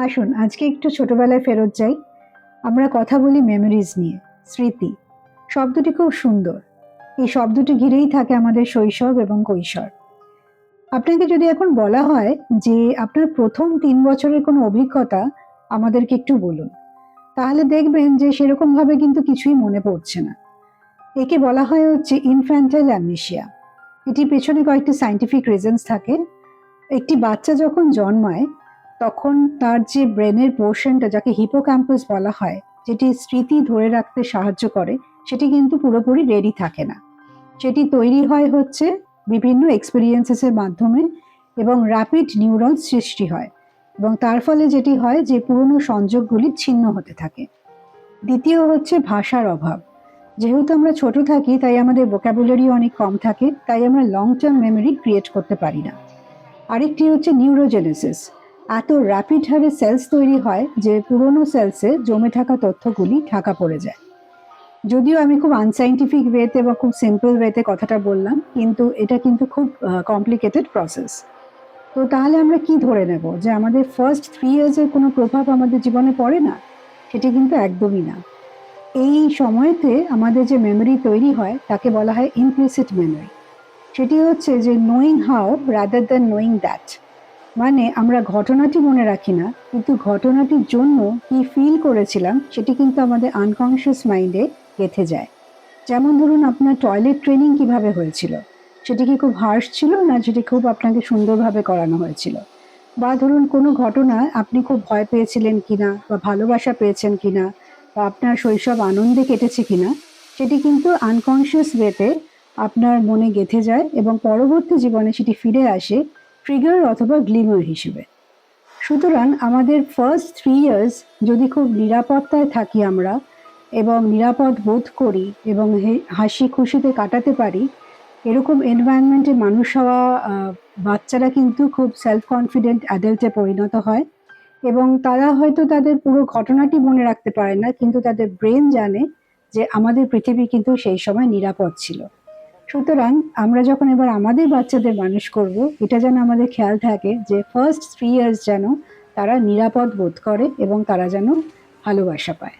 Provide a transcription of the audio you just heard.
আসুন আজকে একটু ছোটবেলায় ফেরত যাই। আমরা কথা বলি মেমোরিজ নিয়ে, স্মৃতি। শব্দটি খুব সুন্দর। এই শব্দটি ঘিরেই থাকে আমাদের শৈশব এবং কৈশোর। আপনাকে যদি এখন বলা হয় যে আপনার প্রথম ৩ বছরের কোনো অভিজ্ঞতা আমাদেরকে একটু বলুন, তাহলে দেখবেন যে সেরকম ভাবে কিন্তু কিছুই মনে পড়ছে না। একে বলা হয় হচ্ছে ইনফ্যান্টাইল অ্যামনেশিয়া। এটির পেছনে কয়েকটি সায়েন্টিফিক রিজনস থাকে। একটি বাচ্চা যখন জন্মায় তখন তার যে ব্রেনের পোর্শনটা, যাকে হিপোক্যাম্পাস বলা হয়, যেটি স্মৃতি ধরে রাখতে সাহায্য করে, সেটি কিন্তু পুরোপুরি রেডি থাকে না। সেটি তৈরি হয় হচ্ছে বিভিন্ন এক্সপেরিয়েন্সেসের মাধ্যমে এবং র্যাপিড নিউরন সৃষ্টি হয়, এবং তার ফলে যেটি হয় যে পুরনো সংযোগগুলি ছিন্ন হতে থাকে। দ্বিতীয় হচ্ছে ভাষার অভাব। যেহেতু আমরা ছোট থাকি তাই আমাদের ভোকাবুলারি অনেক কম থাকে, তাই আমরা লং টার্ম মেমোরি ক্রিয়েট করতে পারি না। আরেকটি হচ্ছে নিউরোজেনেসিস। এত র্যাপিড হারে সেলস তৈরি হয় যে পুরনো সেলসে জমে থাকা তথ্যগুলি ঢাকা পড়ে যায়। যদিও আমি খুব আনসাইন্টিফিক ওয়েতে বা খুব সিম্পল ওয়েতে কথাটা বললাম, কিন্তু এটা কিন্তু খুব কমপ্লিকেটেড প্রসেস। তো তাহলে আমরা কি ধরে নেব যে আমাদের ফার্স্ট 3 ইয়ার্সের কোনো প্রভাব আমাদের জীবনে পড়ে না? সেটি কিন্তু একদমই না। এই সময়তে আমাদের যে মেমোরি তৈরি হয় তাকে বলা হয় ইমপ্লিসিট মেমোরি। সেটি হচ্ছে যে knowing how rather than knowing that. মানে আমরা ঘটনাটি মনে রাখি না, কিন্তু ঘটনাটির জন্য কি ফিল করেছিলাম সেটি কিন্তু আমাদের আনকনশিয়াস মাইন্ডে গেঁথে যায়। যেমন ধরুন আপনার টয়লেট ট্রেনিং কিভাবে হয়েছিল, সেটি কি খুব হার্শ ছিল না যেটি খুব আপনাকে সুন্দরভাবে করানো হয়েছিল? বা ধরুন কোনো ঘটনায় আপনি খুব ভয় পেয়েছিলেন কিনা বা ভালোবাসা পেয়েছেন কিনা বা আপনার শৈশব আনন্দে কেটেছে কিনা, সেটি কিন্তু আনকনশিয়াস ওয়েতে আপনার মনে গেঁথে যায় এবং পরবর্তী জীবনে সেটি ফিরে আসে ট্রিগার অথবা গ্লিমার হিসেবে। সুতরাং আমাদের ফার্স্ট 3 ইয়ার্স যদি খুব নিরাপত্তায় থাকি আমরা এবং নিরাপদ বোধ করি এবং হাসি খুশিতে কাটাতে পারি, এরকম এনভায়রনমেন্টে মানুষ হওয়া বাচ্চারা কিন্তু খুব সেলফ কনফিডেন্ট অ্যাডাল্টে পরিণত হয়, এবং তারা হয়তো তাদের পুরো ঘটনাটি মনে রাখতে পারে না, কিন্তু তাদের ব্রেন জানে যে আমাদের পৃথিবী কিন্তু সেই সময় নিরাপদ ছিল। সুতরাং আমরা যখন এবার আমাদের বাচ্চাদের মানুষ করব, এটা যেন আমাদের খেয়াল থাকে যে ফার্স্ট 3 ইয়ার্স যেন তারা নিরাপদ বোধ করে এবং তারা যেন ভালোবাসা পায়।